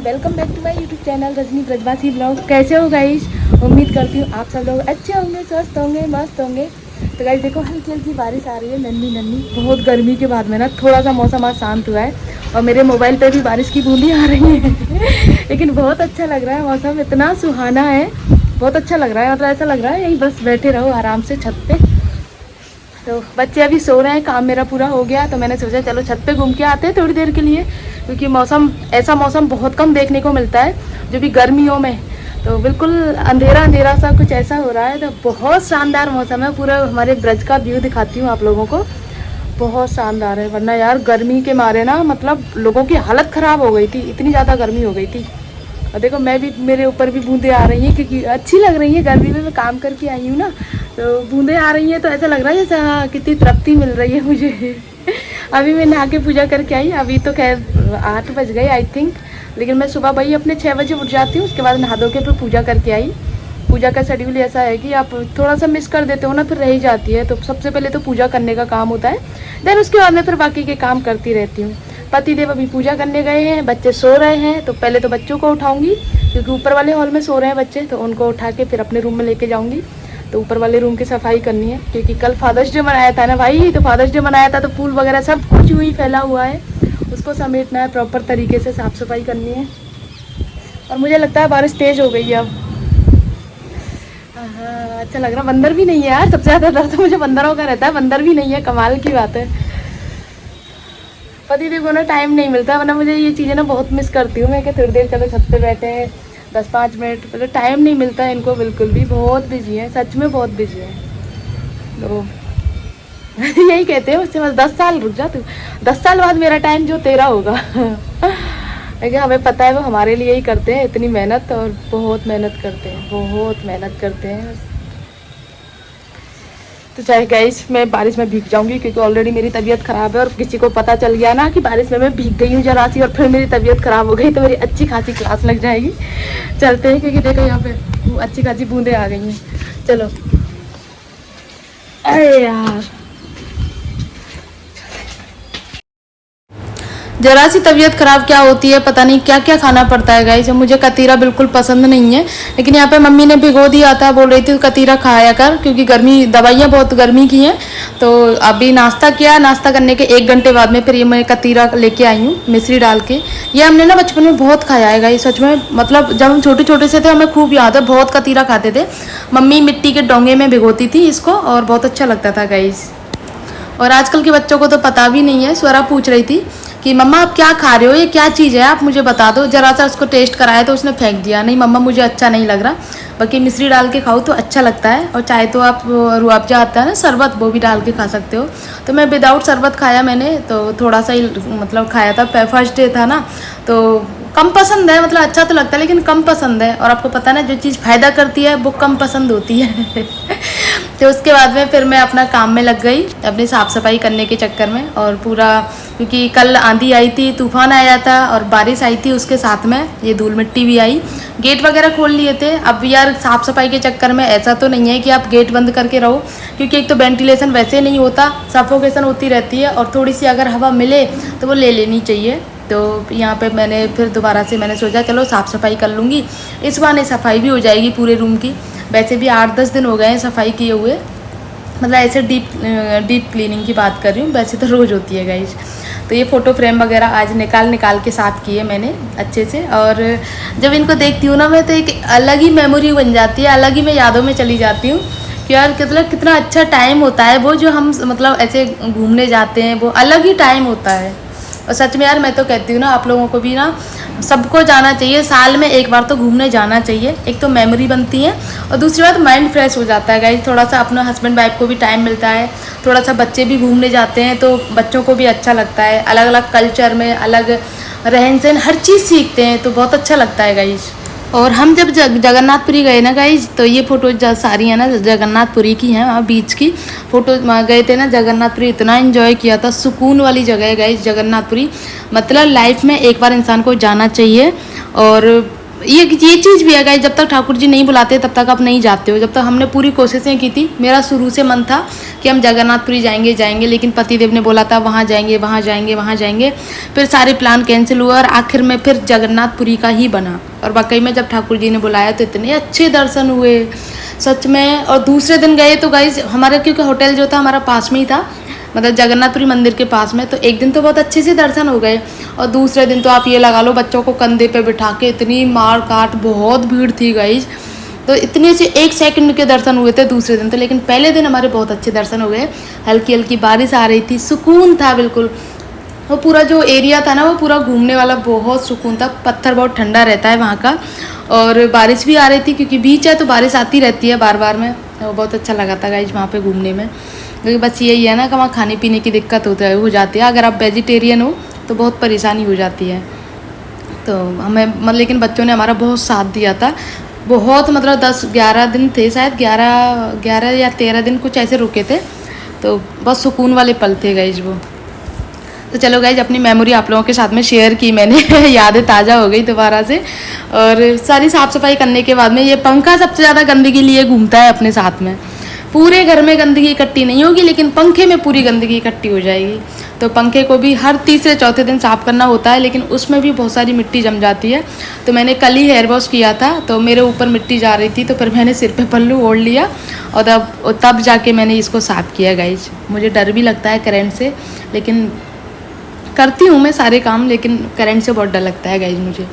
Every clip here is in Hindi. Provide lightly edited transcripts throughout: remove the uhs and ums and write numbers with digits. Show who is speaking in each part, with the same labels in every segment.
Speaker 1: Welcome back to my YouTube channel Rajni Brajwasi blog. कैसे हो गाइस? उम्मीद करती हूँ आप सब लोग अच्छे होंगे, स्वस्थ होंगे, मस्त होंगे। तो गाइस देखो, हल्की हल्की बारिश आ रही है, नन्ही नन्ही। बहुत गर्मी के बाद में ना थोड़ा सा मौसम आज शांत हुआ है और मेरे मोबाइल पे भी बारिश की बूंदी आ रही है लेकिन बहुत अच्छा लग रहा है, मौसम इतना सुहाना है, बहुत अच्छा लग रहा है। मतलब ऐसा लग रहा है यहीं बस बैठे रहो आराम से छत पे। तो बच्चे अभी सो रहे हैं, काम मेरा पूरा हो गया तो मैंने सोचा चलो छत पे घूम के आते हैं थोड़ी देर के लिए, क्योंकि ऐसा मौसम बहुत कम देखने को मिलता है जो भी गर्मियों में। तो बिल्कुल अंधेरा अंधेरा सा कुछ ऐसा हो रहा है, तो बहुत शानदार मौसम है। पूरा हमारे ब्रज का व्यू दिखाती हूँ आप लोगों को, बहुत शानदार है। वरना यार गर्मी के मारे ना मतलब लोगों की हालत ख़राब हो गई थी, इतनी ज़्यादा गर्मी हो गई थी। और देखो मैं भी, मेरे ऊपर भी बूंदें आ रही हैं क्योंकि अच्छी लग रही है। गर्मी में मैं काम करके आई हूँ ना, तो बूंदें आ रही हैं तो ऐसा लग रहा है जैसे हाँ कितनी तृप्ति मिल रही है मुझे अभी मैं नहा के पूजा करके आई। अभी तो खैर 8 बज गए आई थिंक, लेकिन मैं सुबह वही अपने 6 बजे उठ जाती हूँ। उसके बाद नहा धो के फिर पूजा करके आई। पूजा का शेड्यूल ऐसा है कि आप थोड़ा सा मिस कर देते हो ना फिर रह ही जाती है। तो सबसे पहले तो पूजा करने का काम होता है, देन उसके बाद में फिर बाकी के काम करती रहती हूँ। पतिदेव अभी पूजा करने गए हैं, बच्चे सो रहे हैं, तो पहले तो बच्चों को उठाऊंगी क्योंकि ऊपर वाले हॉल में सो रहे हैं बच्चे, तो उनको उठा के फिर अपने रूम में लेके जाऊंगी। तो ऊपर वाले रूम की सफाई करनी है क्योंकि कल फादर्स डे मनाया था ना भाई, तो फादर्स डे मनाया था तो फूल वगैरह सब कुछ यूँ ही फैला हुआ है, उसको समेटना है, प्रॉपर तरीके से साफ़ सफाई करनी है। और मुझे लगता है बारिश तेज़ हो गई है अब। हाँ अच्छा लग रहा। बंदर भी नहीं है यार, सबसे ज़्यादा डर तो मुझे बंदरों का रहता है, बंदर भी नहीं है, कमाल की बात है। पति देखो ना टाइम नहीं मिलता, वरना मुझे ये चीज़ें ना बहुत मिस करती हूँ मैं, कि थोड़ी देर चलो छत पे बैठे हैं 10-5 मिनट, मतलब टाइम नहीं मिलता है इनको बिल्कुल भी। बहुत बिजी है, सच में बहुत बिजी है। तो यही कहते हैं उससे, बस 10 साल रुक जा तू, 10 साल बाद मेरा टाइम जो तेरा होगा लेकिन हमें पता है वो हमारे लिए ही करते हैं इतनी मेहनत, और बहुत मेहनत करते हैं, बहुत मेहनत करते हैं। तो चाहे गाइस मैं बारिश में भीग जाऊंगी क्योंकि ऑलरेडी मेरी तबीयत ख़राब है, और किसी को पता चल गया ना कि बारिश में मैं भीग गई हूँ जरा सी और फिर मेरी तबीयत ख़राब हो गई तो मेरी अच्छी खासी क्लास लग जाएगी। चलते हैं क्योंकि देखो यहाँ पे अच्छी खासी बूंदें आ गई हैं। चलो अरे यार ज़रा सी तबीयत ख़राब क्या होती है पता नहीं, क्या क्या खाना पड़ता है गाइस। मुझे कतीरा बिल्कुल पसंद नहीं है, लेकिन यहाँ पे मम्मी ने भिगो दिया था, बोल रही थी कतीरा खाया कर क्योंकि गर्मी, दवाइयाँ बहुत गर्मी की हैं। तो अभी नाश्ता किया, नाश्ता करने के 1 घंटे बाद में फिर ये मैं कतीरा लेके आई हूँ मिश्री डाल के। ये हमने ना बचपन में बहुत खाया है गाइस, सच में। मतलब जब हम छोटे छोटे से थे हमें खूब याद है, बहुत कतीरा खाते थे। मम्मी मिट्टी के डोंगे में भिगोती थी इसको और बहुत अच्छा लगता था गाइस। और आजकल के बच्चों को तो पता भी नहीं है। स्वरा पूछ रही थी कि मम्मा आप क्या खा रहे हो, ये क्या चीज़ है, आप मुझे बता दो। जरा सा उसको टेस्ट कराया तो उसने फेंक दिया, नहीं मम्मा मुझे अच्छा नहीं लग रहा। बाकी मिश्री डाल के खाओ तो अच्छा लगता है, और चाहे तो आप रूअफ़ज़ा आता है ना शरबत, वो भी डाल के खा सकते हो। तो मैं विदाउट शरबत खाया मैंने, तो थोड़ा सा ही मतलब खाया था, फर्स्ट डे था ना, तो कम पसंद है। मतलब अच्छा तो लगता है लेकिन कम पसंद है, और आपको पता है ना जो चीज़ फ़ायदा करती है वो कम पसंद होती है तो उसके बाद में फिर मैं अपना काम में लग गई, अपनी साफ़ सफाई करने के चक्कर में। और पूरा, क्योंकि कल आंधी आई थी, तूफान आया था और बारिश आई थी, उसके साथ में ये धूल मिट्टी भी आई। गेट वगैरह खोल लिए थे। अब यार साफ़ सफाई के चक्कर में ऐसा तो नहीं है कि आप गेट बंद करके रहो, क्योंकि एक तो वेंटिलेशन वैसे नहीं होता, सफोकेशन होती रहती है, और थोड़ी सी अगर हवा मिले तो वो ले लेनी चाहिए। तो यहाँ पे मैंने फिर दोबारा से मैंने सोचा चलो साफ़ सफाई कर लूँगी, इस बहाने सफाई भी हो जाएगी पूरे रूम की। वैसे भी 8-10 दिन हो गए हैं सफाई किए हुए, मतलब ऐसे डीप क्लीनिंग की बात कर रही हूँ, वैसे तो रोज़ होती है गाइस। तो ये फ़ोटो फ्रेम वगैरह आज निकाल के साफ़ किए मैंने अच्छे से, और जब इनको देखती हूँ ना मैं तो एक अलग ही मेमोरी बन जाती है, अलग ही मैं यादों में चली जाती हूँ कि यार मतलब कितना अच्छा टाइम होता है वो, जो हम मतलब ऐसे घूमने जाते हैं, वो अलग ही टाइम होता है। और सच में यार मैं तो कहती हूँ ना आप लोगों को भी ना, सबको जाना चाहिए, साल में एक बार तो घूमने जाना चाहिए। एक तो मेमोरी बनती है और दूसरी बात माइंड फ्रेश हो जाता है गाइस। थोड़ा सा अपना हस्बैंड वाइफ को भी टाइम मिलता है, थोड़ा सा बच्चे भी घूमने जाते हैं तो बच्चों को भी अच्छा लगता है। अलग अलग कल्चर में अलग रहन सहन हर चीज़ सीखते हैं, तो बहुत अच्छा लगता है गाइस। और हम जब जगन्नाथपुरी गए ना गाइज, तो ये फ़ोटो सारी है ना जगन्नाथपुरी की हैं, वहाँ बीच की फ़ोटो गए थे ना जगन्नाथपुरी, इतना एंजॉय किया था। सुकून वाली जगह है गाइज जगन्नाथपुरी, मतलब लाइफ में एक बार इंसान को जाना चाहिए। और ये चीज़ भी है गाइस, जब तक ठाकुर जी नहीं बुलाते तब तक आप नहीं जाते हो। जब तक हमने पूरी कोशिशें की थी, मेरा शुरू से मन था कि हम जगन्नाथपुरी जाएंगे, लेकिन पतिदेव ने बोला था वहाँ जाएंगे। फिर सारे प्लान कैंसिल हुए और आखिर में फिर जगन्नाथपुरी का ही बना। और वाकई में जब ठाकुर जी ने बुलाया तो इतने अच्छे दर्शन हुए सच में। और दूसरे दिन गए तो गाइस हमारा, क्योंकि होटल जो था हमारा पास में ही था, मतलब जगन्नाथपुरी मंदिर के पास में, तो एक दिन तो बहुत अच्छे से दर्शन हो गए। और दूसरे दिन तो आप ये लगा लो, बच्चों को कंधे पे बिठा के इतनी मार काट, बहुत भीड़ थी गाइस। तो इतने से 1 सेकंड के दर्शन हुए थे दूसरे दिन तो, लेकिन पहले दिन हमारे बहुत अच्छे दर्शन हो गए। हल्की हल्की बारिश आ रही थी, सुकून था बिल्कुल। वो पूरा जो एरिया था ना, वो पूरा घूमने वाला बहुत सुकून था। पत्थर बहुत ठंडा रहता है वहाँ का, और बारिश भी आ रही थी क्योंकि बीच है तो बारिश आती रहती है बार बार में। वो बहुत अच्छा लगा था गाइस वहाँ पे घूमने में। क्योंकि बस यही है ना कि वहाँ खाने पीने की दिक्कत हो जाती है। अगर आप वेजिटेरियन हो तो बहुत परेशानी हो जाती है। तो हमें मतलब, लेकिन बच्चों ने हमारा बहुत साथ दिया था। बहुत मतलब 10-11 दिन थे शायद, 11 या 13 दिन कुछ ऐसे रुके थे। तो बहुत सुकून वाले पल थे गाइस वो। तो चलो गाइज, अपनी मेमोरी आप लोगों के साथ में शेयर की मैंने यादें ताज़ा हो गई दोबारा से। और सारी साफ़ सफाई करने के बाद में ये पंखा सबसे ज़्यादा गंदगी लिए घूमता है अपने साथ में। पूरे घर में गंदगी इकट्ठी नहीं होगी, लेकिन पंखे में पूरी गंदगी इकट्ठी हो जाएगी। तो पंखे को भी हर तीसरे चौथे दिन साफ़ करना होता है, लेकिन उसमें भी बहुत सारी मिट्टी जम जाती है। तो मैंने कल ही हेयर वॉश किया था, तो मेरे ऊपर मिट्टी जा रही थी, तो फिर मैंने सिर पे पल्लू ओढ़ लिया और तब जाके मैंने इसको साफ़ किया गाइज। मुझे डर भी लगता है करंट से, लेकिन करती हूँ मैं सारे काम, लेकिन करंट से बहुत डर लगता है गाइज मुझे।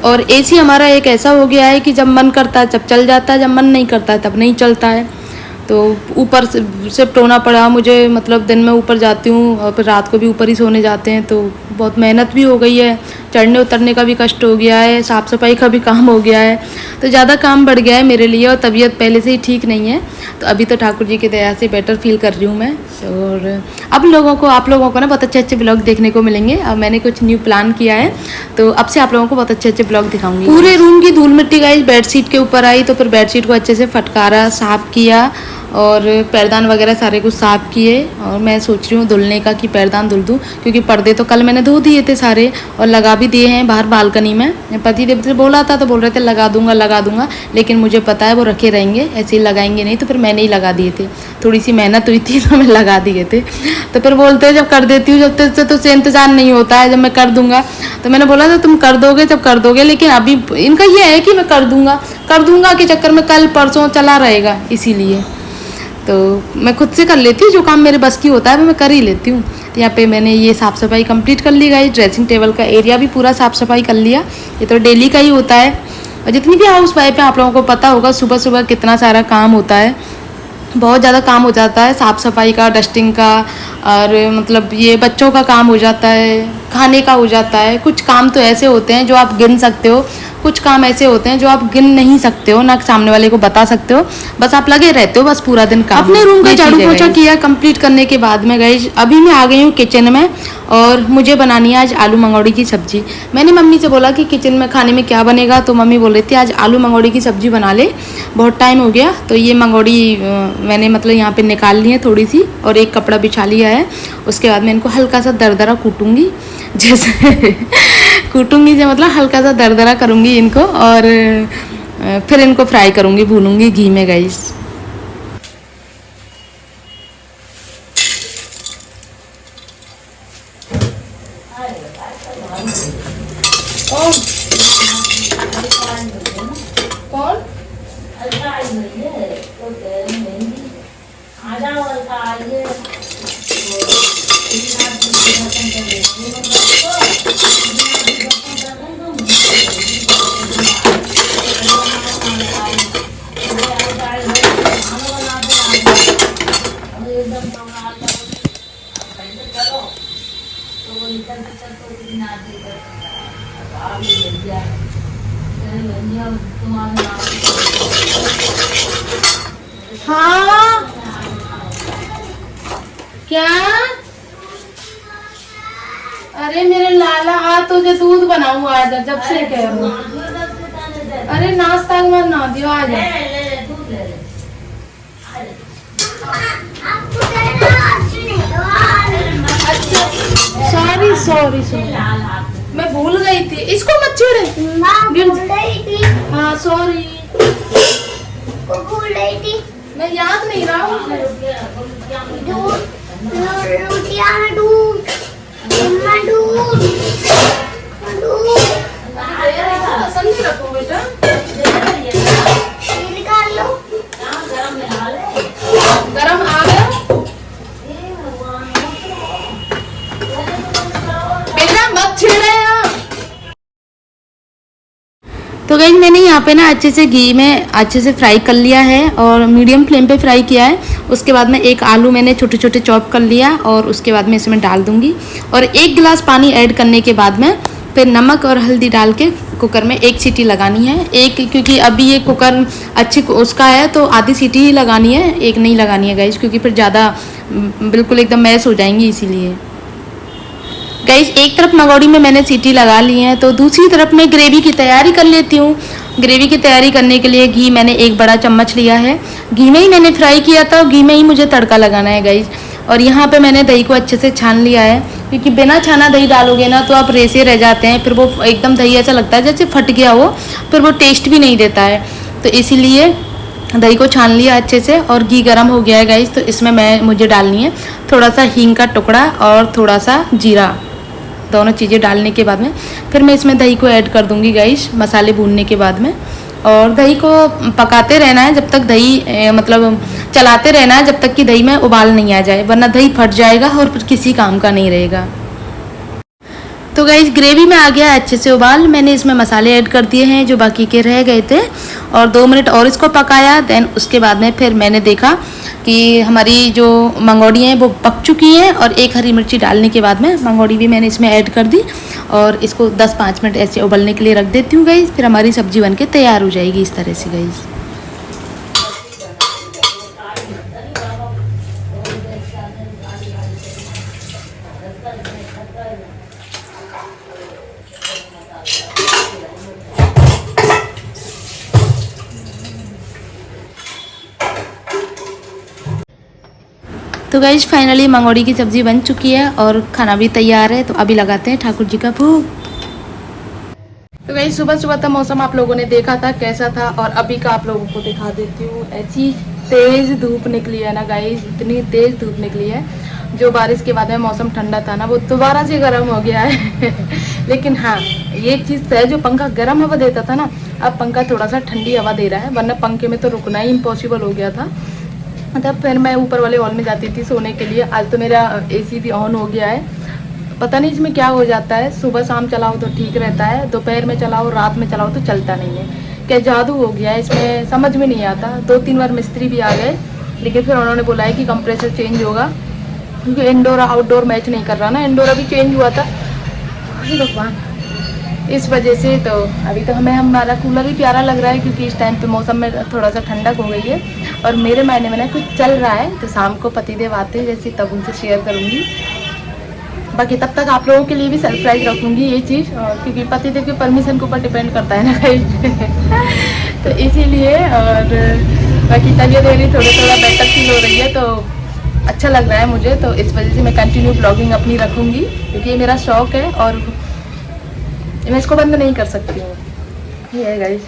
Speaker 1: और एसी हमारा एक ऐसा हो गया है कि जब मन करता है तब चल जाता है, जब मन नहीं करता है तब नहीं चलता है। तो ऊपर से शिफ्ट होना पड़ा मुझे, मतलब दिन में ऊपर जाती हूँ और फिर रात को भी ऊपर ही सोने जाते हैं। तो बहुत मेहनत भी हो गई है, चढ़ने उतरने का भी कष्ट हो गया है, साफ़ सफाई का भी काम हो गया है। तो ज़्यादा काम बढ़ गया है मेरे लिए, और तबीयत पहले से ही ठीक नहीं है। तो अभी तो ठाकुर जी की दया से बेटर फील कर रही हूँ मैं। और अब आप लोगों को ना बहुत अच्छे अच्छे ब्लॉग देखने को मिलेंगे। अब मैंने कुछ न्यू प्लान किया है, तो अब से आप लोगों को बहुत अच्छे अच्छे ब्लॉग दिखाऊंगी। पूरे रूम की धूल मिट्टी गाइस बेडशीट के ऊपर आई, तो फिर बेडशीट को अच्छे से फटकारा, साफ़ किया और पैरदान वगैरह सारे कुछ साफ़ किए। और मैं सोच रही हूँ धुलने का कि पैरदान धुल दूँ, क्योंकि पर्दे तो कल मैंने धो दिए थे सारे और लगा भी दिए हैं बाहर बालकनी में। पति देव से बोला था तो बोल रहे थे लगा दूंगा, लेकिन मुझे पता है वो रखे रहेंगे, ऐसे ही लगाएंगे नहीं। तो फिर मैंने ही लगा दिए थे, थोड़ी सी मेहनत हुई थी तो मैं लगा दिए थे। तो फिर बोलते हैं जब कर देती हूँ, जब तक तो से इंतज़ार नहीं होता है, जब मैं कर दूंगा। तो मैंने बोला था तुम कर दोगे जब कर दोगे, लेकिन अभी इनका ये है कि मैं कर दूंगा के चक्कर में कल परसों चला रहेगा, इसीलिए तो मैं खुद से कर लेती हूँ। जो काम मेरे बस की होता है वो मैं कर ही लेती हूँ। तो यहाँ पे मैंने ये साफ़ सफाई कंप्लीट कर ली गाइस। ड्रेसिंग टेबल का एरिया भी पूरा साफ़ सफाई कर लिया। ये तो डेली का ही होता है, और जितनी भी हाउस वाइफ है आप लोगों को पता होगा सुबह सुबह कितना सारा काम होता है। बहुत ज़्यादा काम हो जाता है साफ़ सफाई का, डस्टिंग का, और मतलब ये बच्चों का काम हो जाता है, खाने का हो जाता है। कुछ काम तो ऐसे होते हैं जो आप गिन सकते हो, कुछ काम ऐसे होते हैं जो आप गिन नहीं सकते हो, ना सामने वाले को बता सकते हो, बस आप लगे रहते हो बस पूरा दिन काम। अपने रूम का झाड़ू पोछा किया कंप्लीट करने के बाद में गाइस अभी मैं आ गई हूँ किचन में, और मुझे बनानी है आज आलू मंगौड़ी की सब्जी। मैंने मम्मी से बोला कि किचन में खाने में क्या बनेगा, तो मम्मी बोल रही थी आज आलू मंगौड़ी की सब्जी बना ले, बहुत टाइम हो गया। तो ये मंगौड़ी मैंने मतलब यहाँ पे निकाल ली है थोड़ी सी, और एक कपड़ा बिछा लिया है। उसके बाद मैं इनको हल्का सा दरदरा कूटूंगी, जैसे कूटूंगी से मतलब हल्का सा दरदरा करूँगी इनको, और फिर इनको फ्राई करूँगी, भूनूंगी घी में गाइस। हाँ क्या? अरे मेरे लाला आ तुझे दूध बनाऊँ आज, जब से कह रहा हूँ। अरे नाश्ता मत ना दियो, आ जा। सॉरी मैं भूल गई थी, इसको मत छेड़े।
Speaker 2: माँ भूल रही थी,
Speaker 1: हाँ सॉरी,
Speaker 2: वो भूल रही थी।
Speaker 1: मैं याद नहीं रहा हूँ।
Speaker 2: दूध, रोटियाँ में दूध, मम्मा दूध, दूध।
Speaker 1: पसंद नहीं रखो बेटा।
Speaker 2: ये निकाल लो।
Speaker 1: गरम आ गया बेटा, मत छेड़े यहाँ। तो गाइस मैंने यहाँ पे ना अच्छे से घी में अच्छे से फ्राई कर लिया है और मीडियम फ्लेम पे फ्राई किया है। उसके बाद में एक आलू मैंने छोटे छोटे चॉप कर लिया और उसके बाद में इसमें डाल दूंगी और 1 गिलास पानी ऐड करने के बाद में फिर नमक और हल्दी डाल के कुकर में 1 सीटी लगानी है। एक, क्योंकि अभी ये कुकर अच्छी उसका है तो आधी सीटी ही लगानी है, एक नहीं लगानी है गाइस, क्योंकि फिर ज़्यादा बिल्कुल एकदम मैश हो जाएंगी इसीलिए। गाइस एक तरफ मंगोड़ी में मैंने सीटी लगा ली है तो दूसरी तरफ मैं ग्रेवी की तैयारी कर लेती हूँ। ग्रेवी की तैयारी करने के लिए घी मैंने 1 बड़ा चम्मच लिया है। घी में ही मैंने फ्राई किया था और घी में ही मुझे तड़का लगाना है गाइस। और यहाँ पे मैंने दही को अच्छे से छान लिया है, क्योंकि बिना छाना दही डालोगे ना तो आप रेसे रह जाते हैं, फिर वो एकदम दही ऐसा लगता है जैसे फट गया हो, फिर वो टेस्ट भी नहीं देता है। तो इसीलिए दही को छान लिया अच्छे से और घी गर्म हो गया है गाइस। तो इसमें मुझे डालनी है थोड़ा सा हींग का टुकड़ा और थोड़ा सा जीरा, दोनों चीज़ें डालने के बाद में फिर मैं इसमें दही को ऐड कर दूंगी गाइस, मसाले भूनने के बाद में। और दही को पकाते रहना है जब तक दही मतलब चलाते रहना है जब तक कि दही में उबाल नहीं आ जाए, वरना दही फट जाएगा और फिर किसी काम का नहीं रहेगा। तो गाइस ग्रेवी में आ गया अच्छे से उबाल, मैंने इसमें मसाले ऐड कर दिए हैं जो बाकी के रह गए थे और 2 मिनट और इसको पकाया। देन उसके बाद में फिर मैंने देखा कि हमारी जो मंगोड़ी हैं वो पक चुकी हैं और 1 हरी मिर्ची डालने के बाद में मंगोड़ी भी मैंने इसमें ऐड कर दी और इसको 10-5 मिनट ऐसे उबलने के लिए रख देती हूँ गाइस। फिर हमारी सब्जी बनके तैयार हो जाएगी इस तरह से गाइस। तो गाइज फाइनली मंगोड़ी की सब्ज़ी बन चुकी है और खाना भी तैयार है। तो अभी लगाते हैं ठाकुर जी का भोग। तो गाइज सुबह सुबह का मौसम आप लोगों ने देखा था कैसा था और अभी का आप लोगों को दिखा देती हूँ। ऐसी तेज़ धूप निकली है ना गाइज, इतनी तेज़ धूप निकली है। जो बारिश के बाद में मौसम ठंडा था ना वो दोबारा से गर्म हो गया है लेकिन हाँ ये चीज़ है, जो पंखा गर्म हवा देता था ना, अब पंखा थोड़ा सा ठंडी हवा दे रहा है, वरना पंखे में तो रुकना ही इम्पॉसिबल हो गया था। मतलब फिर मैं ऊपर वाले हॉल में जाती थी सोने के लिए। आज तो मेरा एसी भी ऑन हो गया है, पता नहीं इसमें क्या हो जाता है, सुबह शाम चलाओ तो ठीक रहता है, दोपहर में चलाओ रात में चलाओ तो चलता नहीं है। क्या जादू हो गया है इसमें, समझ में नहीं आता। 2-3 बार मिस्त्री भी आ गए लेकिन फिर उन्होंने बोला है कि कंप्रेसर चेंज होगा, क्योंकि इंडोर आउटडोर मैच नहीं कर रहा ना, इंडोर अभी चेंज हुआ था भगवान, इस वजह से। तो अभी तो हमारा कूलर ही प्यारा लग रहा है, क्योंकि इस टाइम पे मौसम में थोड़ा सा ठंडक हो गई है और मेरे मायने में ना कुछ चल रहा है। तो शाम को पतिदेव आते हैं जैसे तब उनसे शेयर करूँगी। बाकी तब तक आप लोगों के लिए भी सरप्राइज रखूँगी ये चीज़, क्योंकि पतिदेव के परमिशन के ऊपर डिपेंड करता है ना कहीं तो इसीलिए। और बाकी तबीयत मेरी थोड़ा बेटर फील हो रही है तो अच्छा लग रहा है मुझे, तो इस वजह से मैं कंटिन्यू ब्लॉगिंग अपनी रखूँगी, क्योंकि ये मेरा शौक़ है और मैं इसको बंद नहीं कर सकती हूँ। ये है गाइस,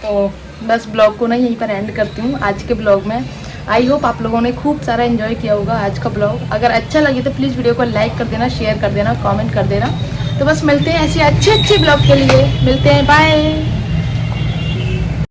Speaker 1: तो बस ब्लॉग को ना यहीं पर एंड करती हूँ आज के ब्लॉग में। आई होप आप लोगों ने खूब सारा एंजॉय किया होगा आज का ब्लॉग। अगर अच्छा लगे तो प्लीज़ वीडियो को लाइक कर देना, शेयर कर देना, कमेंट कर देना। तो बस मिलते हैं ऐसे अच्छे ब्लॉग के लिए, मिलते हैं, बाय।